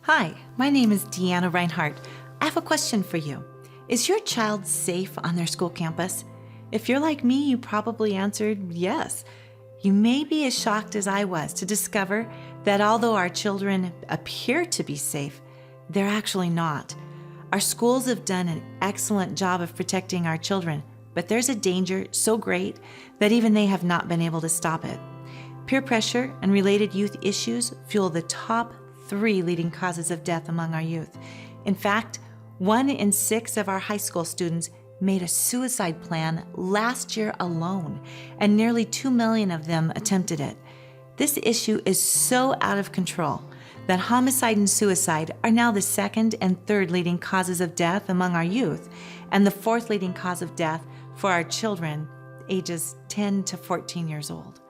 Hi, my name is Deanna Reinhardt. I have a question for you. Is your child safe on their school campus? If you're like me, you probably answered yes. You may be as shocked as I was to discover that although our children appear to be safe, they're actually not. Our schools have done an excellent job of protecting our children, but there's a danger so great that even they have not been able to stop it. Peer pressure and related youth issues fuel the top 3 leading causes of death among our youth. In fact, 1 in 6 of our high school students made a suicide plan last year alone, and nearly 2 million of them attempted it. This issue is so out of control that homicide and suicide are now the 2nd and 3rd leading causes of death among our youth, and the 4th leading cause of death for our children ages 10 to 14 years old.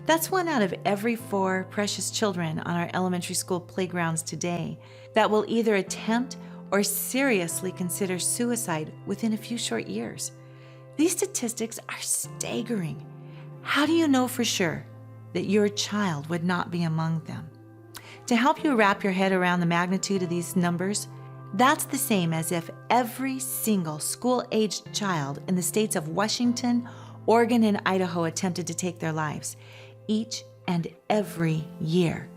That's 1 out of every 4 precious children on our elementary school playgrounds today that will either attempt or seriously consider suicide within a few short years. These statistics are staggering. How do you know for sure that your child would not be among them? To help you wrap your head around the magnitude of these numbers, that's the same as if every single school-aged child in the states of Washington, Oregon, and Idaho attempted to take their lives each and every year.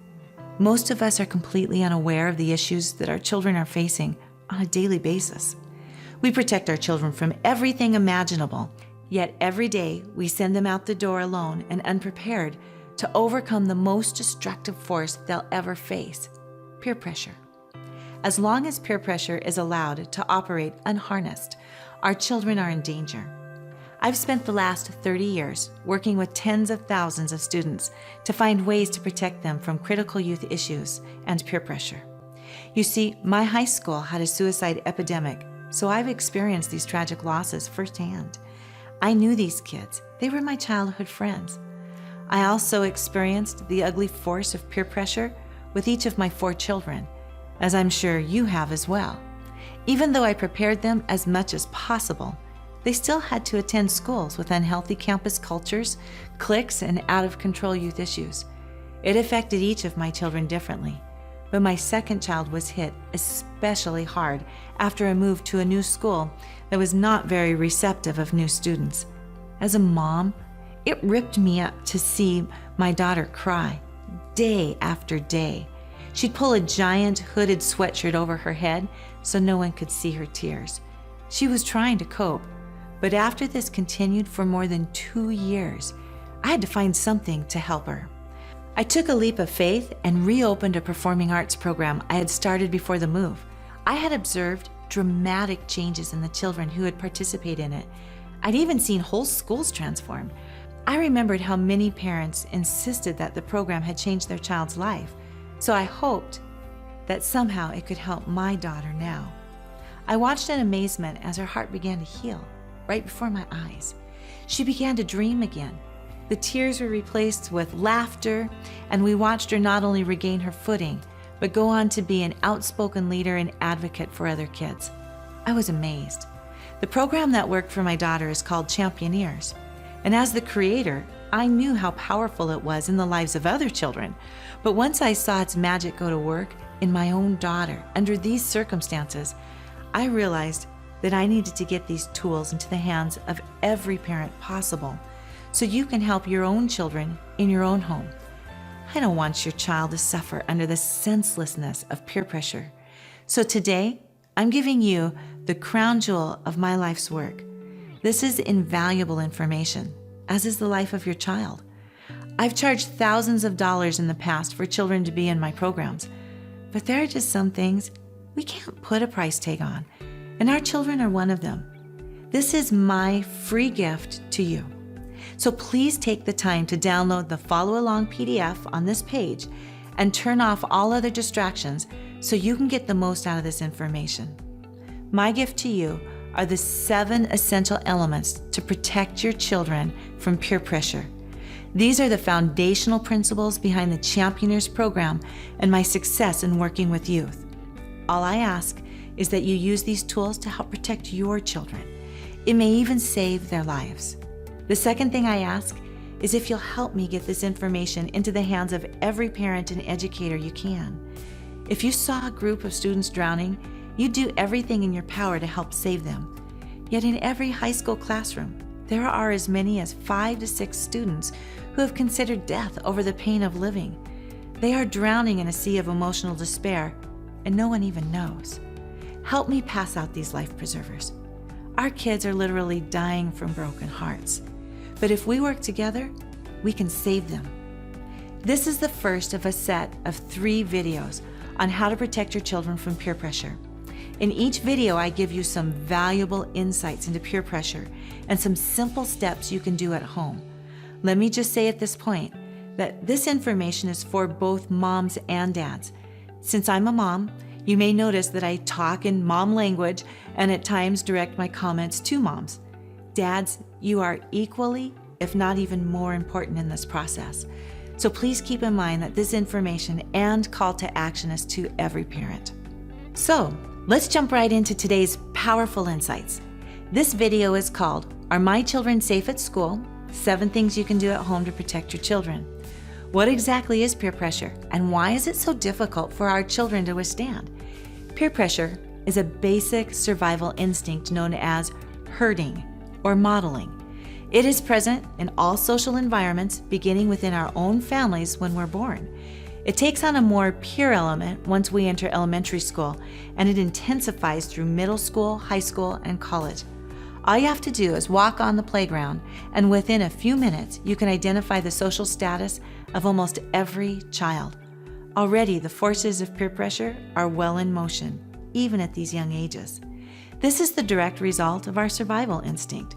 Most of us are completely unaware of the issues that our children are facing on a daily basis. We protect our children from everything imaginable, yet every day we send them out the door alone and unprepared to overcome the most destructive force they'll ever face: peer pressure. As long as peer pressure is allowed to operate unharnessed, our children are in danger. I've spent the last 30 years working with tens of thousands of students to find ways to protect them from critical youth issues and peer pressure. You see, my high school had a suicide epidemic, so I've experienced these tragic losses firsthand. I knew these kids. They were my childhood friends. I also experienced the ugly force of peer pressure with each of my 4 children, as I'm sure you have as well. Even though I prepared them as much as possible, they still had to attend schools with unhealthy campus cultures, cliques, and out-of-control youth issues. It affected each of my children differently, but my second child was hit especially hard after I moved to a new school that was not very receptive of new students. As a mom, it ripped me up to see my daughter cry day after day. She'd pull a giant hooded sweatshirt over her head so no one could see her tears. She was trying to cope, but after this continued for more than 2 years, I had to find something to help her. I took a leap of faith and reopened a performing arts program I had started before the move. I had observed dramatic changes in the children who had participated in it. I'd even seen whole schools transform. I remembered how many parents insisted that the program had changed their child's life, so I hoped that somehow it could help my daughter now. I watched in amazement as her heart began to heal right before my eyes. She began to dream again. The tears were replaced with laughter, and we watched her not only regain her footing, but go on to be an outspoken leader and advocate for other kids. I was amazed. The program that worked for my daughter is called Championeers, and as the creator, I knew how powerful it was in the lives of other children. But once I saw its magic go to work in my own daughter under these circumstances, I realized that I needed to get these tools into the hands of every parent possible so you can help your own children in your own home. I don't want your child to suffer under the senselessness of peer pressure. So today, I'm giving you the crown jewel of my life's work. This is invaluable information, as is the life of your child. I've charged thousands of dollars in the past for children to be in my programs, but there are just some things we can't put a price tag on, and our children are one of them. This is my free gift to you. So please take the time to download the follow-along PDF on this page and turn off all other distractions so you can get the most out of this information. My gift to you are the 7 essential elements to protect your children from peer pressure. These are the foundational principles behind the Championeers program and my success in working with youth. All I ask is that you use these tools to help protect your children. It may even save their lives. The second thing I ask is if you'll help me get this information into the hands of every parent and educator you can. If you saw a group of students drowning, you'd do everything in your power to help save them. Yet in every high school classroom, there are as many as 5 to 6 students who have considered death over the pain of living. They are drowning in a sea of emotional despair, and no one even knows. Help me pass out these life preservers. Our kids are literally dying from broken hearts. But if we work together, we can save them. This is the first of a set of 3 videos on how to protect your children from peer pressure. In each video, I give you some valuable insights into peer pressure and some simple steps you can do at home. Let me just say at this point that this information is for both moms and dads. Since I'm a mom, you may notice that I talk in mom language and at times direct my comments to moms. Dads, you are equally, if not even more important in this process. So please keep in mind that this information and call to action is to every parent. So let's jump right into today's powerful insights. This video is called, Are My Children Safe at School? 7 Things You Can Do at Home to Protect Your Children. What exactly is peer pressure, and why is it so difficult for our children to withstand? Peer pressure is a basic survival instinct known as herding or modeling. It is present in all social environments, beginning within our own families when we're born. It takes on a more pure element once we enter elementary school, and it intensifies through middle school, high school, and college. All you have to do is walk on the playground, and within a few minutes, you can identify the social status of almost every child. Already, the forces of peer pressure are well in motion, even at these young ages. This is the direct result of our survival instinct.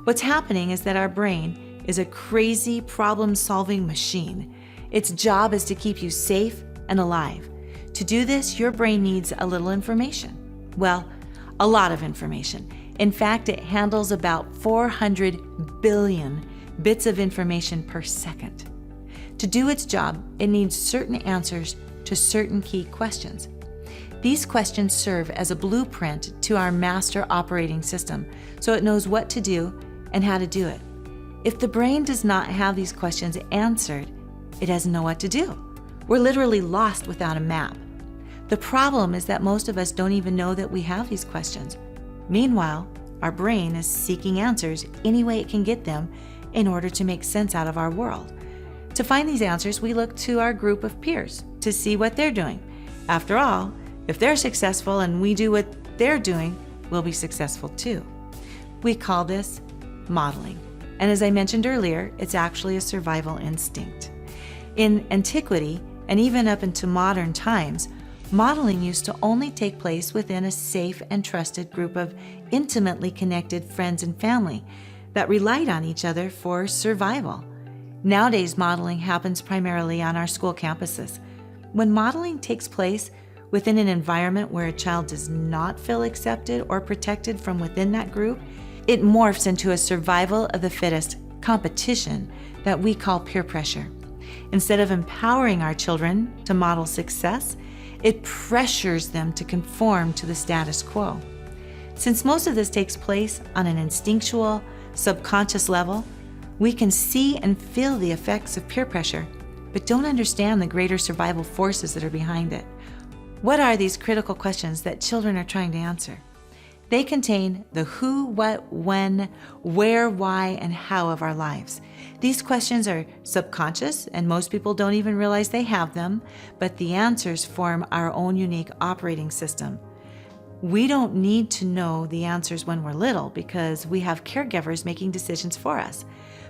What's happening is that our brain is a crazy problem-solving machine. Its job is to keep you safe and alive. To do this, your brain needs a little information. Well, a lot of information. In fact, it handles about 400 billion bits of information per second. To do its job, it needs certain answers to certain key questions. These questions serve as a blueprint to our master operating system, so it knows what to do and how to do it. If the brain does not have these questions answered, it doesn't know what to do. We're literally lost without a map. The problem is that most of us don't even know that we have these questions. Meanwhile, our brain is seeking answers any way it can get them in order to make sense out of our world. To find these answers, we look to our group of peers to see what they're doing. After all, if they're successful and we do what they're doing, we'll be successful too. We call this modeling. And as I mentioned earlier, it's actually a survival instinct. In antiquity, and even up into modern times, modeling used to only take place within a safe and trusted group of intimately connected friends and family that relied on each other for survival. Nowadays, modeling happens primarily on our school campuses. When modeling takes place within an environment where a child does not feel accepted or protected from within that group, it morphs into a survival of the fittest competition that we call peer pressure. Instead of empowering our children to model success, it pressures them to conform to the status quo. Since most of this takes place on an instinctual, subconscious level, we can see and feel the effects of peer pressure, but don't understand the greater survival forces that are behind it. What are these critical questions that children are trying to answer? They contain the who, what, when, where, why, and how of our lives. These questions are subconscious, and most people don't even realize they have them, but the answers form our own unique operating system. We don't need to know the answers when we're little because we have caregivers making decisions for us.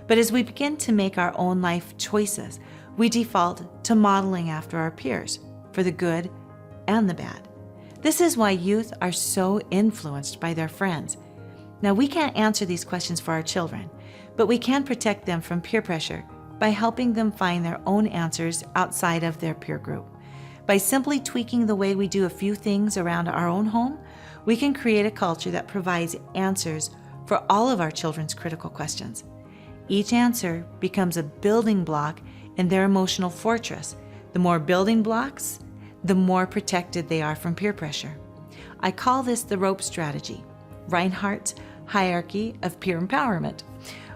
But as we begin to make our own life choices, we default to modeling after our peers, for the good and the bad. This is why youth are so influenced by their friends. Now, we can't answer these questions for our children, but we can protect them from peer pressure by helping them find their own answers outside of their peer group. By simply tweaking the way we do a few things around our own home, we can create a culture that provides answers for all of our children's critical questions. Each answer becomes a building block in their emotional fortress. The more building blocks, the more protected they are from peer pressure. I call this the rope strategy, Reinhardt's hierarchy of peer empowerment.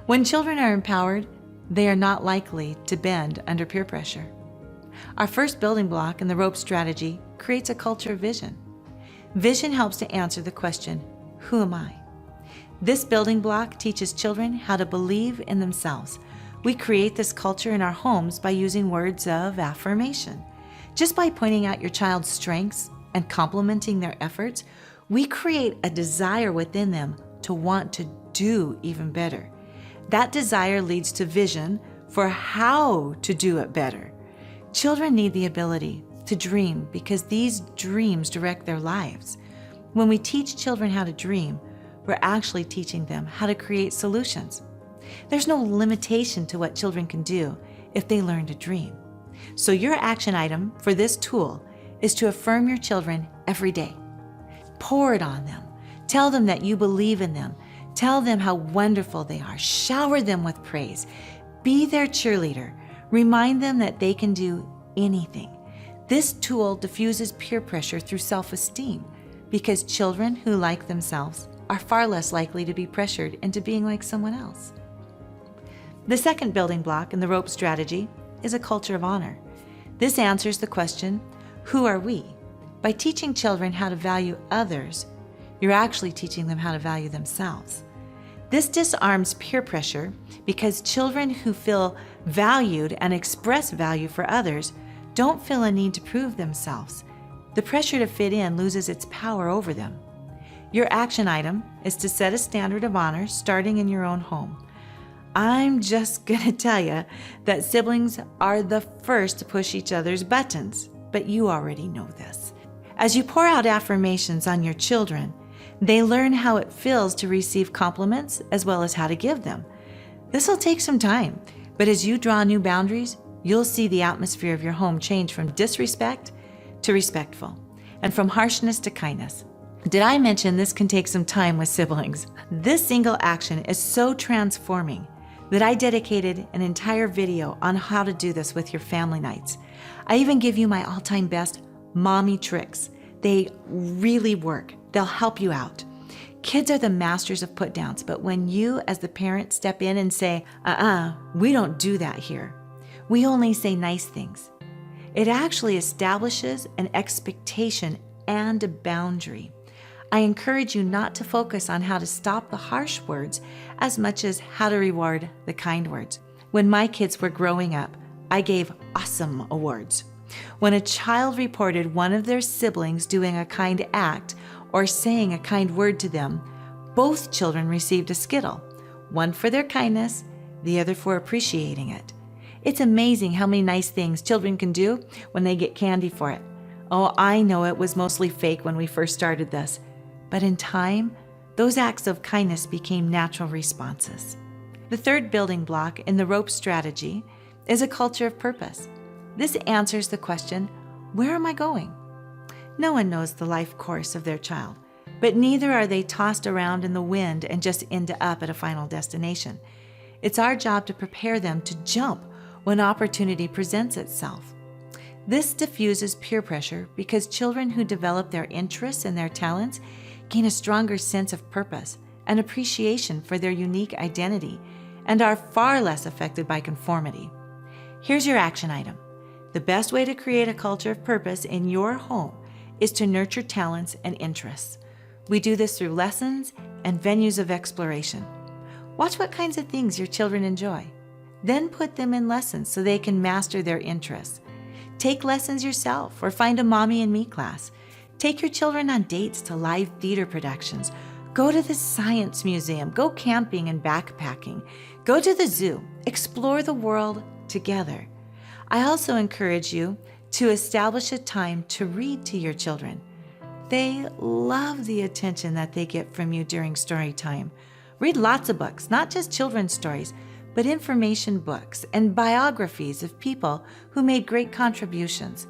When children are empowered, they are not likely to bend under peer pressure. Our first building block in the rope strategy creates a culture of vision. Vision helps to answer the question, who am I? This building block teaches children how to believe in themselves. We create this culture in our homes by using words of affirmation. Just by pointing out your child's strengths and complimenting their efforts, we create a desire within them to want to do even better. That desire leads to vision for how to do it better. Children need the ability to dream because these dreams direct their lives. When we teach children how to dream, we're actually teaching them how to create solutions. There's no limitation to what children can do if they learn to dream. So your action item for this tool is to affirm your children every day. Pour it on them. Tell them that you believe in them. Tell them how wonderful they are. Shower them with praise. Be their cheerleader. Remind them that they can do anything. This tool diffuses peer pressure through self-esteem because children who like themselves are far less likely to be pressured into being like someone else. The second building block in the ROPE strategy is a culture of honor. This answers the question, who are we? By teaching children how to value others, you're actually teaching them how to value themselves. This disarms peer pressure because children who feel valued and express value for others don't feel a need to prove themselves. The pressure to fit in loses its power over them. Your action item is to set a standard of honor starting in your own home. I'm just gonna tell you that siblings are the first to push each other's buttons, but you already know this. As you pour out affirmations on your children, they learn how it feels to receive compliments as well as how to give them. This will take some time, but as you draw new boundaries, you'll see the atmosphere of your home change from disrespect to respectful, and from harshness to kindness. Did I mention this can take some time with siblings? This single action is so transforming that I dedicated an entire video on how to do this with your family nights. I even give you my all-time best mommy tricks. They really work. They'll help you out. Kids are the masters of put-downs, but when you as the parent step in and say, we don't do that here. We only say nice things. It actually establishes an expectation and a boundary. I encourage you not to focus on how to stop the harsh words as much as how to reward the kind words. When my kids were growing up, I gave awesome awards. When a child reported one of their siblings doing a kind act or saying a kind word to them, both children received a Skittle, one for their kindness, the other for appreciating it. It's amazing how many nice things children can do when they get candy for it. Oh, I know it was mostly fake when we first started this, but in time, those acts of kindness became natural responses. The third building block in the ROPE strategy is a culture of purpose. This answers the question, where am I going? No one knows the life course of their child, but neither are they tossed around in the wind and just end up at a final destination. It's our job to prepare them to jump when opportunity presents itself. This diffuses peer pressure because children who develop their interests and their talents gain a stronger sense of purpose and appreciation for their unique identity and are far less affected by conformity. Here's your action item. The best way to create a culture of purpose in your home is to nurture talents and interests. We do this through lessons and venues of exploration. Watch what kinds of things your children enjoy. Then put them in lessons so they can master their interests. Take lessons yourself or find a Mommy and Me class. Take your children on dates to live theater productions. Go to the science museum. Go camping and backpacking. Go to the zoo. Explore the world together. I also encourage you to establish a time to read to your children. They love the attention that they get from you during story time. Read lots of books, not just children's stories, but information books and biographies of people who made great contributions.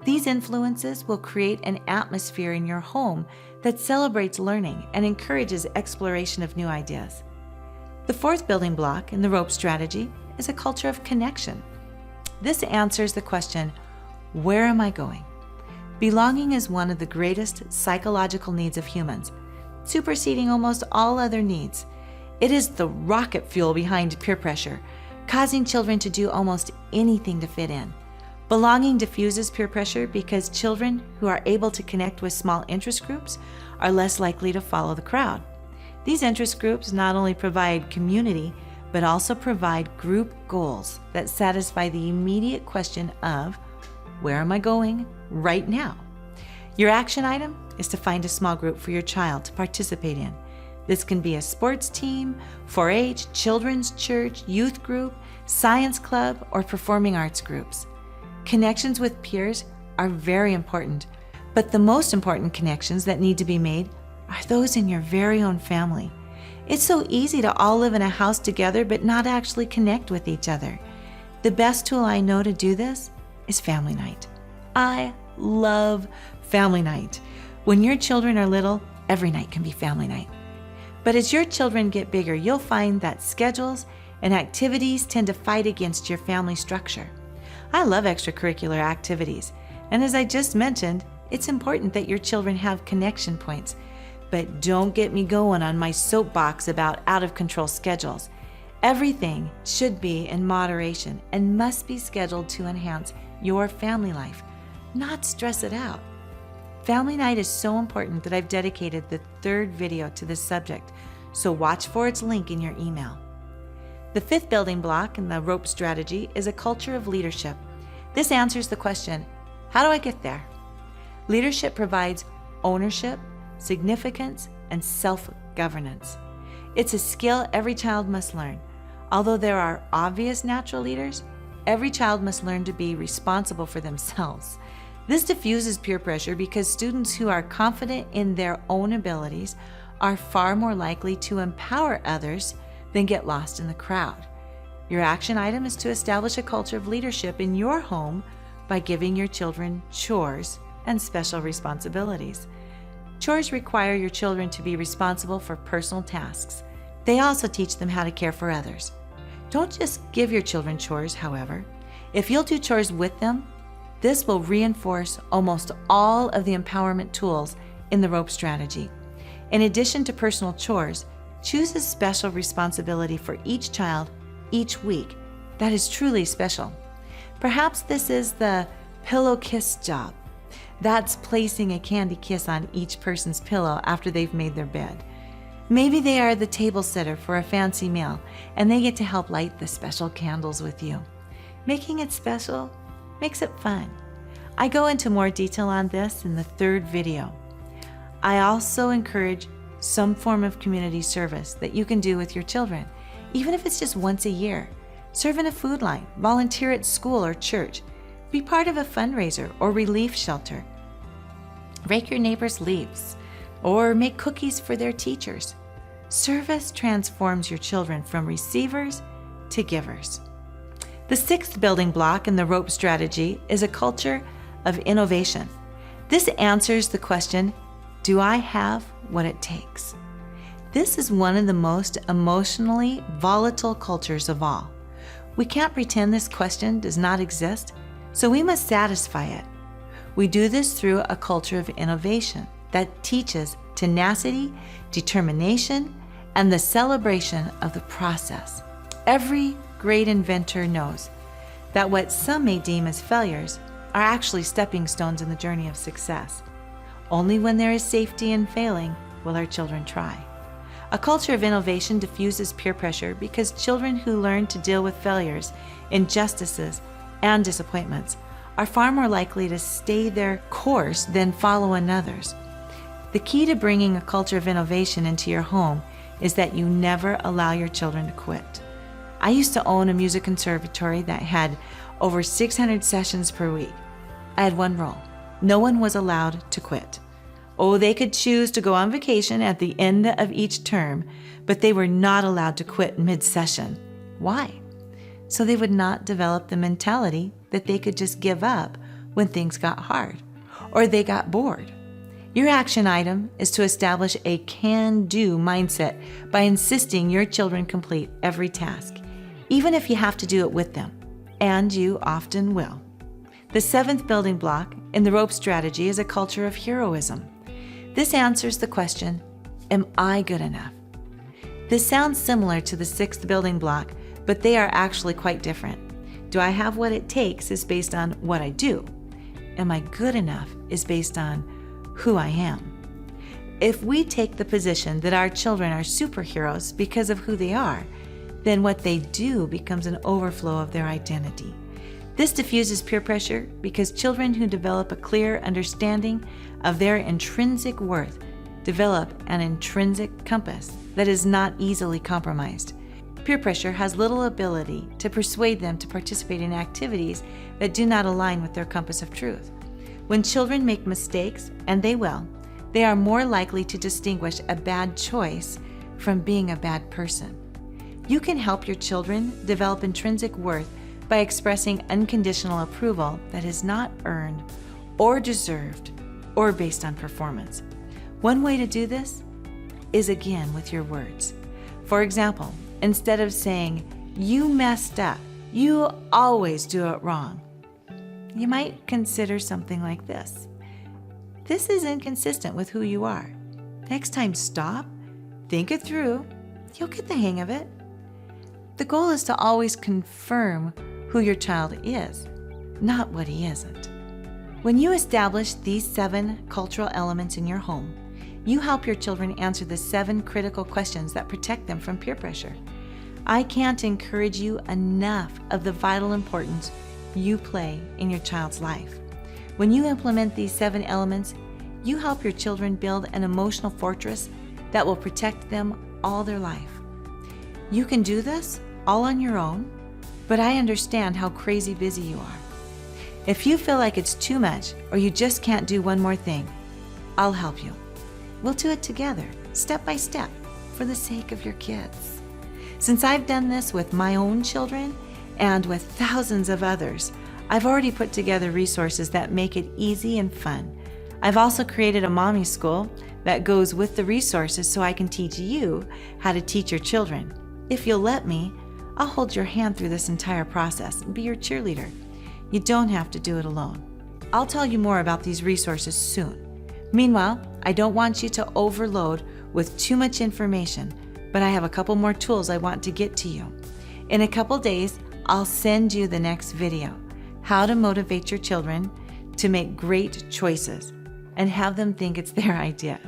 These influences will create an atmosphere in your home that celebrates learning and encourages exploration of new ideas. The fourth building block in the ROPE strategy is a culture of connection. This answers the question, where am I going? Belonging is one of the greatest psychological needs of humans, superseding almost all other needs. It is the rocket fuel behind peer pressure, causing children to do almost anything to fit in. Belonging diffuses peer pressure because children who are able to connect with small interest groups are less likely to follow the crowd. These interest groups not only provide community, but also provide group goals that satisfy the immediate question of, where am I going right now? Your action item is to find a small group for your child to participate in. This can be a sports team, 4-H, children's church, youth group, science club, or performing arts groups. Connections with peers are very important, but the most important connections that need to be made are those in your very own family. It's so easy to all live in a house together but not actually connect with each other. The best tool I know to do this is family night. I love family night. When your children are little, every night can be family night. But as your children get bigger, you'll find that schedules and activities tend to fight against your family structure. I love extracurricular activities, and as I just mentioned, it's important that your children have connection points. But don't get me going on my soapbox about out-of-control schedules. Everything should be in moderation and must be scheduled to enhance your family life, not stress it out. Family night is so important that I've dedicated the 3rd video to this subject, so watch for its link in your email. The 5th building block in the ROPE strategy is a culture of leadership. This answers the question, how do I get there? Leadership provides ownership, significance, and self-governance. It's a skill every child must learn. Although there are obvious natural leaders, every child must learn to be responsible for themselves. This diffuses peer pressure because students who are confident in their own abilities are far more likely to empower others than get lost in the crowd. Your action item is to establish a culture of leadership in your home by giving your children chores and special responsibilities. Chores require your children to be responsible for personal tasks. They also teach them how to care for others. Don't just give your children chores, however. If you'll do chores with them, this will reinforce almost all of the empowerment tools in the ROPE strategy. In addition to personal chores, choose a special responsibility for each child each week that is truly special. Perhaps this is the pillow kiss job. That's placing a candy kiss on each person's pillow after they've made their bed. Maybe they are the table sitter for a fancy meal and they get to help light the special candles with you. Making it special makes it fun. I go into more detail on this in the 3rd video. I also encourage some form of community service that you can do with your children, even if it's just once a year. Serve in a food line, volunteer at school or church, be part of a fundraiser or relief shelter. Rake your neighbor's leaves or make cookies for their teachers. Service transforms your children from receivers to givers. The 6th building block in the ROPE strategy is a culture of innovation. This answers the question, do I have what it takes? This is one of the most emotionally volatile cultures of all. We can't pretend this question does not exist, so we must satisfy it. We do this through a culture of innovation that teaches tenacity, determination, and the celebration of the process. Every great inventor knows that what some may deem as failures are actually stepping stones in the journey of success. Only when there is safety in failing will our children try. A culture of innovation diffuses peer pressure because children who learn to deal with failures, injustices, and disappointments are far more likely to stay their course than follow another's. The key to bringing a culture of innovation into your home is that you never allow your children to quit. I used to own a music conservatory that had over 600 sessions per week. I had one rule. No one was allowed to quit. Oh, they could choose to go on vacation at the end of each term, but they were not allowed to quit mid-session. Why? So they would not develop the mentality that they could just give up when things got hard or they got bored. Your action item is to establish a can-do mindset by insisting your children complete every task, even if you have to do it with them, and you often will. The 7th building block in the ROPE strategy is a culture of heroism. This answers the question, am I good enough? This sounds similar to the 6th building block, but they are actually quite different. Do I have what it takes is based on what I do. Am I good enough is based on who I am. If we take the position that our children are superheroes because of who they are, then what they do becomes an overflow of their identity. This diffuses peer pressure because children who develop a clear understanding of their intrinsic worth develop an intrinsic compass that is not easily compromised. Peer pressure has little ability to persuade them to participate in activities that do not align with their compass of truth. When children make mistakes, and they will, they are more likely to distinguish a bad choice from being a bad person. You can help your children develop intrinsic worth by expressing unconditional approval that is not earned or deserved or based on performance. One way to do this is again with your words. For example, instead of saying, "You messed up, you always do it wrong," you might consider something like this. "This is inconsistent with who you are. Next time, stop, think it through, you'll get the hang of it." The goal is to always confirm who your child is, not what he isn't. When you establish these 7 cultural elements in your home, you help your children answer the 7 critical questions that protect them from peer pressure. I can't encourage you enough of the vital importance you play in your child's life. When you implement these 7 elements, you help your children build an emotional fortress that will protect them all their life. You can do this all on your own, but I understand how crazy busy you are. If you feel like it's too much or you just can't do one more thing, I'll help you. We'll do it together, step by step, for the sake of your kids. Since I've done this with my own children and with thousands of others, I've already put together resources that make it easy and fun. I've also created a mommy school that goes with the resources so I can teach you how to teach your children. If you'll let me, I'll hold your hand through this entire process and be your cheerleader. You don't have to do it alone. I'll tell you more about these resources soon. Meanwhile, I don't want you to overload with too much information, but I have a couple more tools I want to get to you. In a couple days, I'll send you the next video, how to motivate your children to make great choices and have them think it's their idea.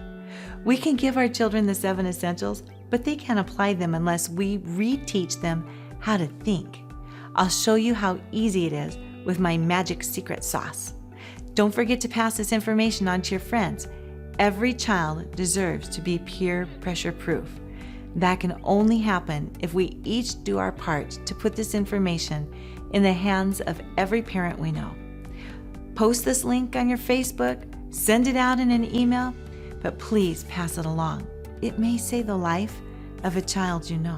We can give our children the 7 essentials, but they can't apply them unless we reteach them how to think. I'll show you how easy it is with my magic secret sauce. Don't forget to pass this information on to your friends. Every child deserves to be peer pressure proof. That can only happen if we each do our part to put this information in the hands of every parent we know. Post this link on your Facebook, send it out in an email, but please pass it along. It may save the life of a child you know.